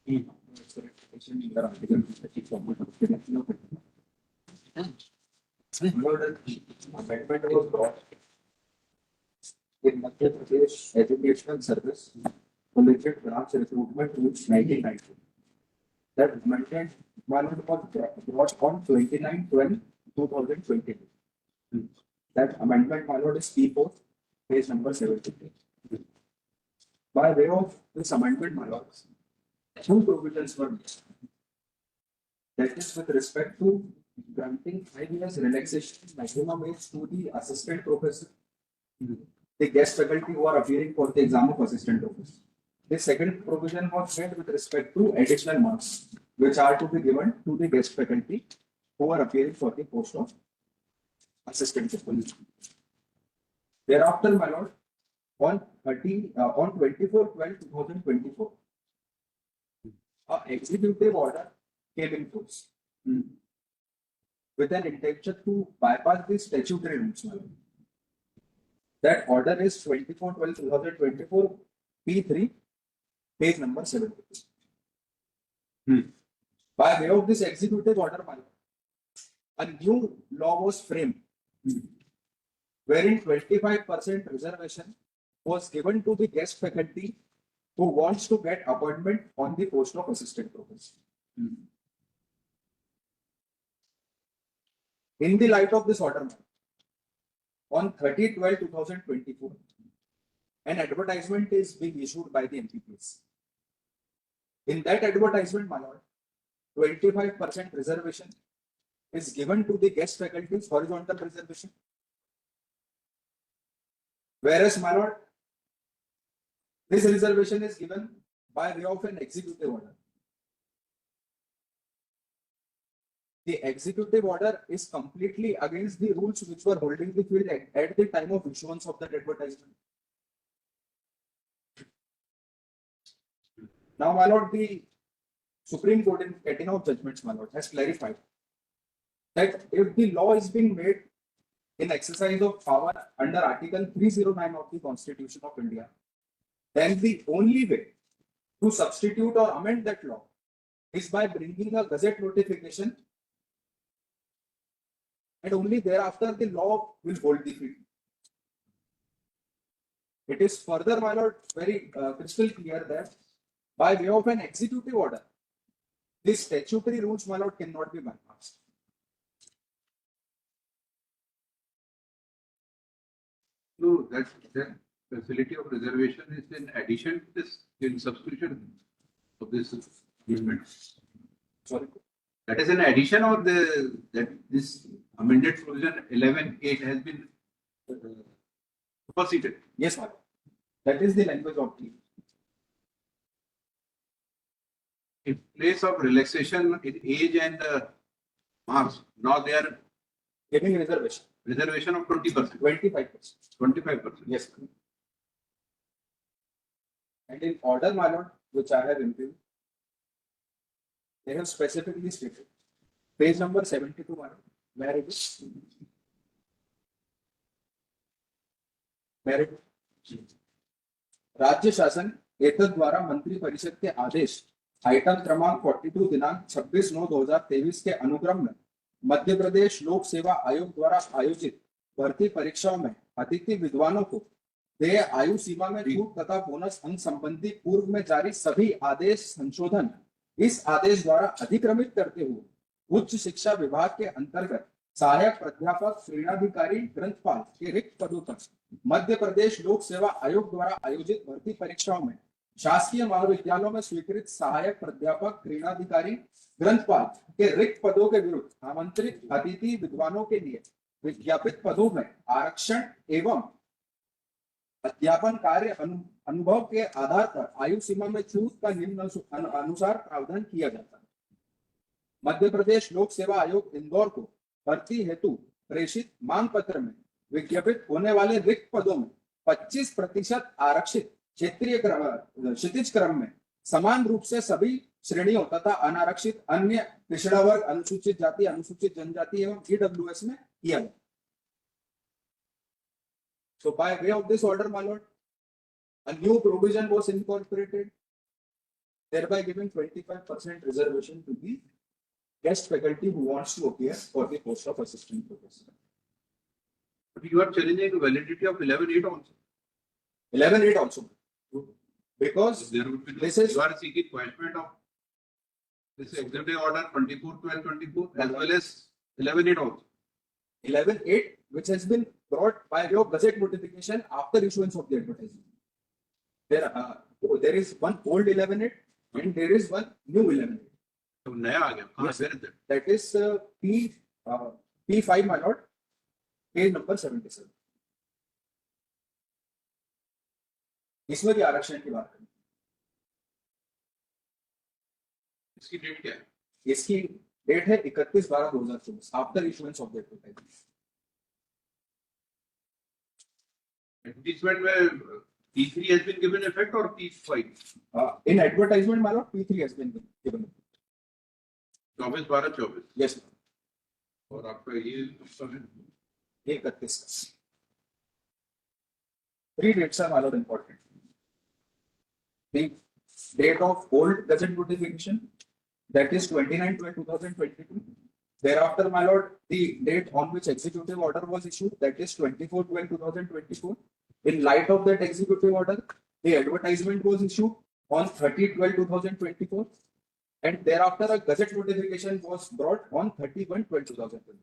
Amendment was brought in Madhya Pradesh Educational Service Collegiate Branch Recruitment Rules 1990. That amendment was brought on 29/12/2020. That amendment is P4, page number 70. By way of this amendment, my lord, two provisions were made. That is with respect to granting 5 years relaxation maximum age to the assistant professor, the guest faculty who are appearing for the exam of assistant professor. The second provision was made with respect to additional marks, which are to be given to the guest faculty who are appearing for the post of assistant professor. Thereafter, my lord, on 24/12/2024, an executive order came in force with an intention to bypass the statutory rules. That order is 24/12/2024, P3, page number 70. By way of this executive order, a new law was framed wherein 25% reservation was given to the guest faculty who wants to get appointment on the post of assistant professor. In the light of this order, on 30/12/2024, an advertisement is being issued by the MPPS. In that advertisement, my lord, 25% reservation is given to the guest faculty's horizontal reservation. Whereas, my lord, this reservation is given by way of an executive order. The executive order is completely against the rules which were holding the field at the time of issuance of that advertisement. Now, my lord, the Supreme Court in getting out judgments, my lord, has clarified that if the law is being made in exercise of power under Article 309 of the Constitution of India, then the only way to substitute or amend that law is by bringing a gazette notification, and only thereafter the law will hold the field. It is further, my lord, very crystal clear that by way of an executive order, the statutory rules, my lord, cannot be bypassed. No, that facility of reservation is in addition to this, in substitution of this agreement. Sorry. That is an addition, or that this amended provision 11(8) has been superseded. Yes, my lord. That is the language of the. In place of relaxation in age and marks, now they are Giving reservation. Reservation of 20%. 25%. 25%. Yes. And in order, my lord, which I have impugned, they have specifically stated, page number 72, my lord, where it is. Where it is. राज्य शासन एतद द्वारा मंत्री परिषद के आदेश item क्रमांक 42 दिनांक 26/9/2023 के अनुक्रम में मध्य प्रदेश लोक सेवा आयोग द्वारा आयोजित भर्ती परीक्षाओं में अतिथि विद्वानों को देय आयु सीमा में छूट तथा बोनस अंक संबंधी पूर्व में जारी सभी आदेश संशोधन इस आदेश द्वारा अधिक्रमित करते हुए उच्च शिक्षा विभाग के अंतर्गत सहायक प्राध्यापक श्रेणाधिकारी ग्रंथपाल के रिक्त पदों तक मध्य प्रदेश लोक सेवा आयोग द्वारा आयोजित भर्ती परीक्षाओं में शासकीय महाविद्यालयों में स्वीकृत सहायक प्राध्यापक क्रीड़ाधिकारी ग्रंथपाल के रिक्त पदों के विरुद्ध आमंत्रित अतिथि विद्वानों के लिए विज्ञापित पदों में आरक्षण एवं अध्यापन कार्य अनुभव के आधार पर आयु सीमा में छूट का निम्न अनुसार प्रावधान किया जाता है। मध्य प्रदेश लोक सेवा आयोग इंदौर को भर्ती हेतु प्रेषित मांग पत्र में विज्ञापित होने वाले रिक्त पदों में 25% आरक्षित क्षेत्रीय क्षितिज क्रम में समान रूप से सभी श्रेणियों तथा अनारक्षित अन्य पिछड़ा वर्ग, अनुसूचित जाति, अनुसूचित जनजाति एवं ईडब्ल्यूएस में किया गया। So by way of this order, my lord, a new provision was incorporated thereby giving 25% reservation to the guest faculty who wants to appear for the post of assistant professor. But you are challenging the validity of 11.8 also. 11.8 also. Because There would be no, this is you are seeking quashment of this executive order 24/12/24 as well as 11.8 also. 11.8, which has been brought by your gazette notification after issuance of the advertisement. There is one old 11.8 and there is one new 11.8. तो नया आ गया कहाँ Yes. where is that? That is P5, my lord, page number 77. इसमें भी आरक्षण की बात करें. इसकी डेट क्या है? इसकी डेट है 31/12/2024 after issuance of the advertisement. Advertisement में P3 has been given effect or P5? In advertisement, my lord, P3 has been given. 24/12/24 Yes, और आपका ये सब है 31. 3 dates are, my lord, important. The date of old gazette notification, that is 29/12/2022. Thereafter, my lord, the date on which executive order was issued, that is 24/12/2024. In light of that executive order, the advertisement was issued on 30/12/2024. And thereafter, a gazette notification was brought on 31/12/2024.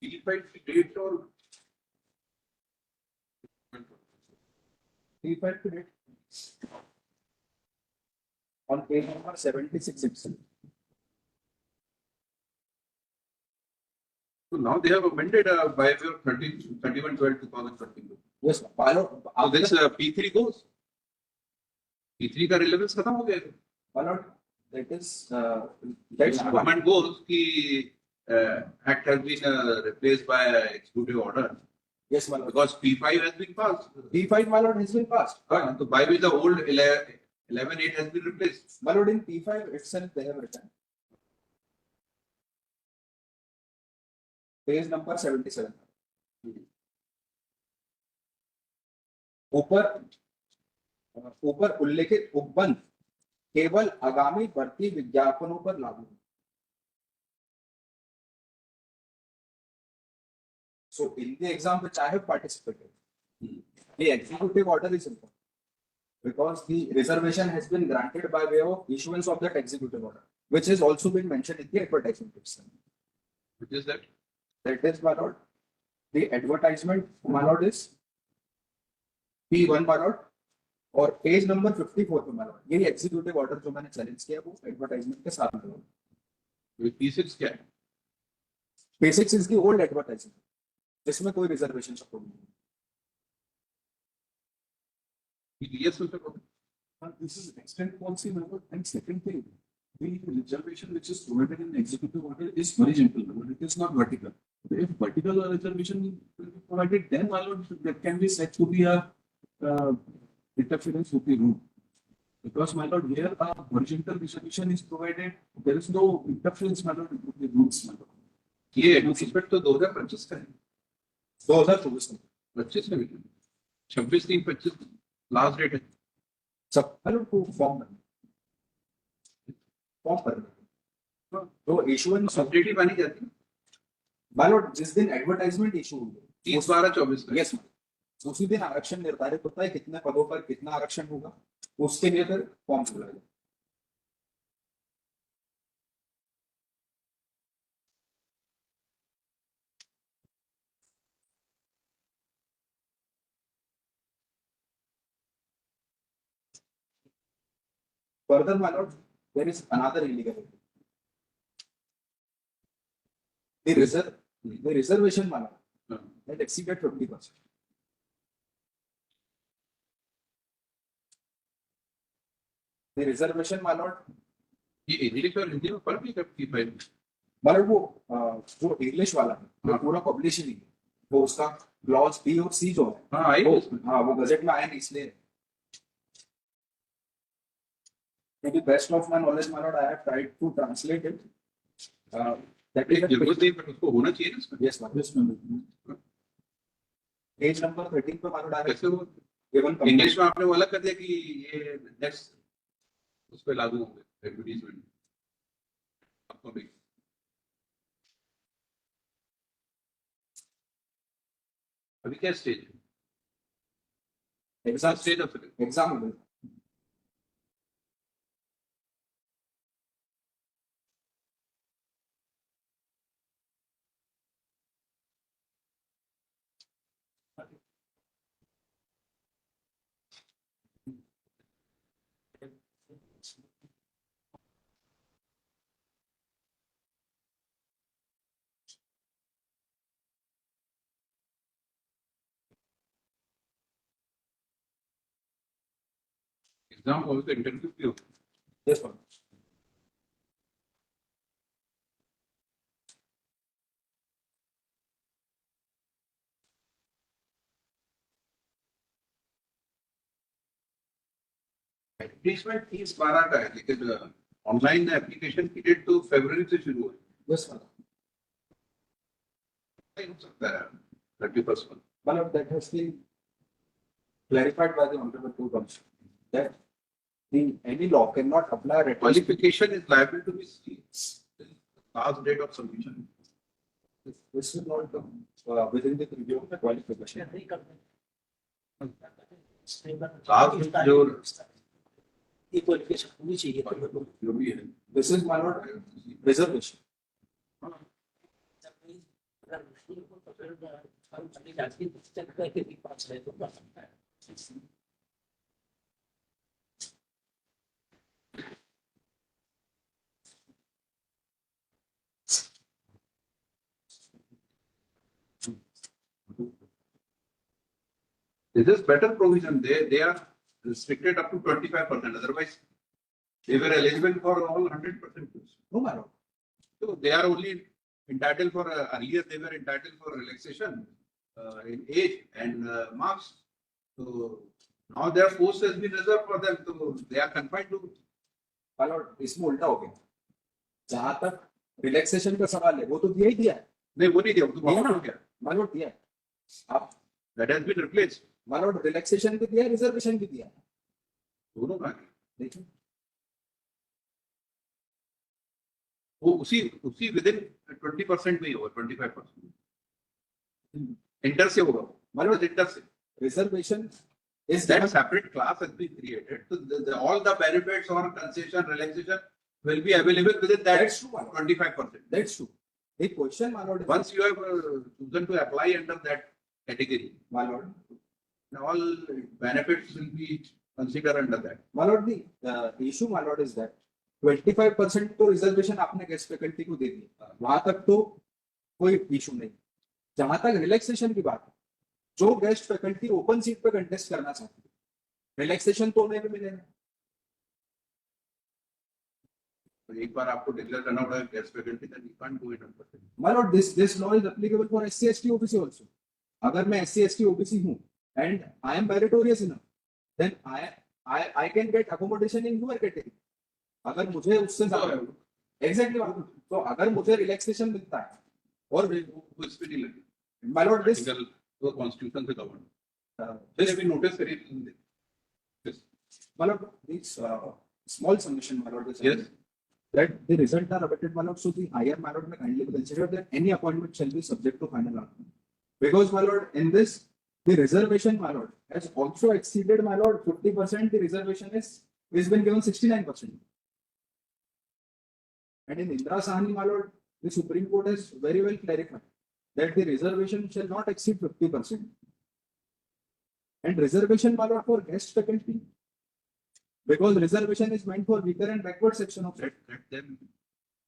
P5 की date और P5 to date on page number 76 itself. so now they have amended by way of 31/12/2022. Yes, follow. So this P3 goes. P3 का relevance खत्म हो गया. Follow. That is that's Comment goes कि act has been replaced by executive order yes, my lord. because P5 has been passed. P5, my lord, has been passed. So by which the old 11.8 has been replaced. My lord, in P5 itself, they have written. Page number 77. ऊपर उल्लेखित उपबंध केवल आगामी भर्ती विज्ञापनों पर लागू है. So in the exam which I have participated, the executive order is important because the reservation has been granted by way of issuance of that executive order, which has also been mentioned in the advertisement itself. Which is that? That is, my lord, the advertisement, my lord, is P1, my lord, और page number 54 पे, my lord, ये executive order जो मैंने challenge किया वो advertisement के साथ में. P6 क्या है? P6 is the old advertisement, जिसमें कोई रिजर्वेशन सपोर्ट नहीं. Yes, Mr. Gupta. This is extent policy, my lord. And second thing, the reservation which is provided in the executive order is horizontal, my lord. It is not vertical. If vertical reservation will be provided, then, my lord, that can be said to be a interference with the rule. Because, my lord, here a horizontal reservation is provided, there is no interference, my lord, with the rules, my lord. ये advertisement तो 2025 का है. 2024 में 25 में 26/3/25 last date है. सब hello को form पर तो इशुएंस सब डेट ही मानी जाती है. बालोट जिस दिन एडवर्टाइजमेंट इशू हुई 30/12/24 का. यस, उसी दिन आरक्षण निर्धारित होता है कितने पदों पर कितना आरक्षण होगा, उसके लिए फिर फॉर्म खुला है. Further, my lord, there is another illegality. The reservation, my lord, that exceeded 50%. The reservation, my lord, ये इंग्लिश और हिंदी में फर्क नहीं करती. my lord, वो जो इंग्लिश वाला है वो पूरा पब्लिश ही नहीं है. वो उसका क्लॉज बी और सी जो है हाँ आई उसमें। हाँ वो गजट में आया नहीं इसलिए maybe best of my knowledge my lord I have tried to translate it that is जरूरत नहीं पर उसको होना चाहिए ना इसमें। yes my lord page number 13 पे my lord I have कैसे वो given इंग्लिश में आपने वो अलग कर दिया कि ये नेक्स्ट उस पे लागू होंगे एडवर्टीजमेंट आपको भी। अभी क्या स्टेज है? exam स्टेज ऑफ exam में एग्जाम हो तो इंटरव्यू भी हो। yes my lord एडवर्टीजमेंट 30/12 का है लेकिन ऑनलाइन एप्लीकेशन की डेट तो फरवरी से शुरू है। yes my lord नहीं हो सकता है 31st में। my lord that has been clarified by the honorable two commission that the any law cannot apply retroactively Qualification is liable to be last date of submission. this will not come within the review of the qualification last जो ये qualification होनी चाहिए जो भी है this is my lord reservation this is better provision. They are restricted up to 25%. Otherwise, they were eligible for all 100%. no my lord So they are only entitled for earlier they were entitled for relaxation in age and marks. So now their post has been reserved for them. So they are confined to. my lord इसमें उल्टा हो गया जहां तक relaxation का सवाल है वो तो दिया ही दिया है नहीं वो नहीं दिया वो तो दिया बहुत ना हो गया। my lord दिया है आप That has been replaced. my lord relaxation भी दिया है रिजर्वेशन भी दिया है दोनों का देखिए वो उसी विद इन 20% में ही होगा 25%। इंटर से होगा my lord इंटर से reservation is that given separate class has been created. So all the benefits or concession, relaxation will be available within that that's true my lord 25%. that's true the question my lord is Once you have chosen to apply under that category, my lord all benefits will be considered under that. my lord the issue my lord is that 25% तो reservation आपने guest faculty को दे दी वहां तक तो कोई issue नहीं जहां तक रिलैक्सेशन की बात है जो गेस्ट फैकल्टी ओपन सीट पे कंटेस्ट करना चाहती है रिलैक्सेशन तो उन्हें भी मिलेगा तो एक बार आपको डिक्लेयर करना पड़ेगा guest faculty then you can't do it under that. my lord this law is applicable for SC ST OBC also अगर मैं SC ST OBC हूं and I am meritorious enough then I can get accommodation in your category अगर मुझे उससे ज्यादा exactly तो अगर मुझे रिलैक्सेशन मिलता है और वो इस पे नहीं लगे my lord this आर्टिकल वो कॉन्स्टिट्यूशन से गवर्न जैसे भी नोटिस करिए my lord this small submission my lord is Yes. that the result are awaited my lord so the higher my lord may kindly consider that any appointment shall be subject to final outcome because my lord in this the reservation my lord has also exceeded my lord 50% the reservation is been given 69% and in Indra Sahani my lord the Supreme Court has very well clarified that the reservation shall not exceed 50% and reservation my lord for guest faculty because reservation is meant for weaker and backward section of it. let them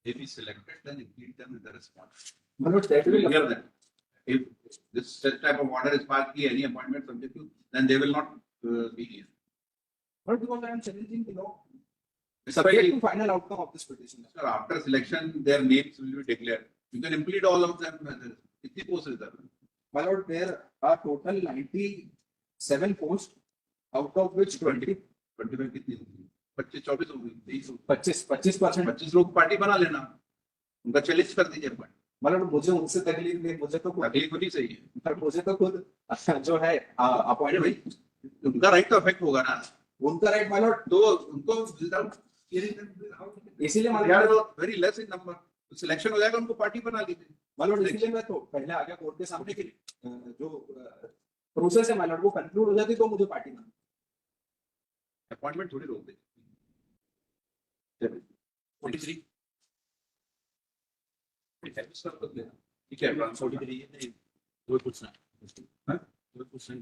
if he selected then include them in the response. My lord, that You will will hear that. If this such type of order is passed, any appointment subject to, then they will not be here. not because I am challenging the law. It's Subject very- to final outcome of this petition. Sir, after selection, their names will be declared. You can implement all of them. It's the post reserve. My lord, there are total 97 posts, out of which 20, 25 कितनी होगी? 25-24 होगी, 23 होगी। 25%. 25 लोग party बना लेना, उनका challenge कर दीजिए पार्टी। मतलब मुझे उनसे तकलीफ नहीं, मुझे तो खुद, तकलीफ होनी चाहिए, पर मुझे तो खुद जो है अरे अपॉइंटमेंट, भाई उनका राइट तो अफेक्ट होगा ना, उनका राइट माय लॉर्ड, तो उनको without इसीलिए they my are Lord, very less in number, selection हो जाएगा उनको पार्टी बना लीजिए। माय लॉर्ड, इसीलिए मैं तो पहले आ गया कोर्ट के सामने कि जो प्रोसेस है माय लॉर्ड वो कंक्लूड हो जाती तो मुझे पार्टी में अपॉइंटमेंट थोड़ी रोक दे। 43 ठीक है, 43 नहीं, वो पूछना, हाँ? वो पूछना।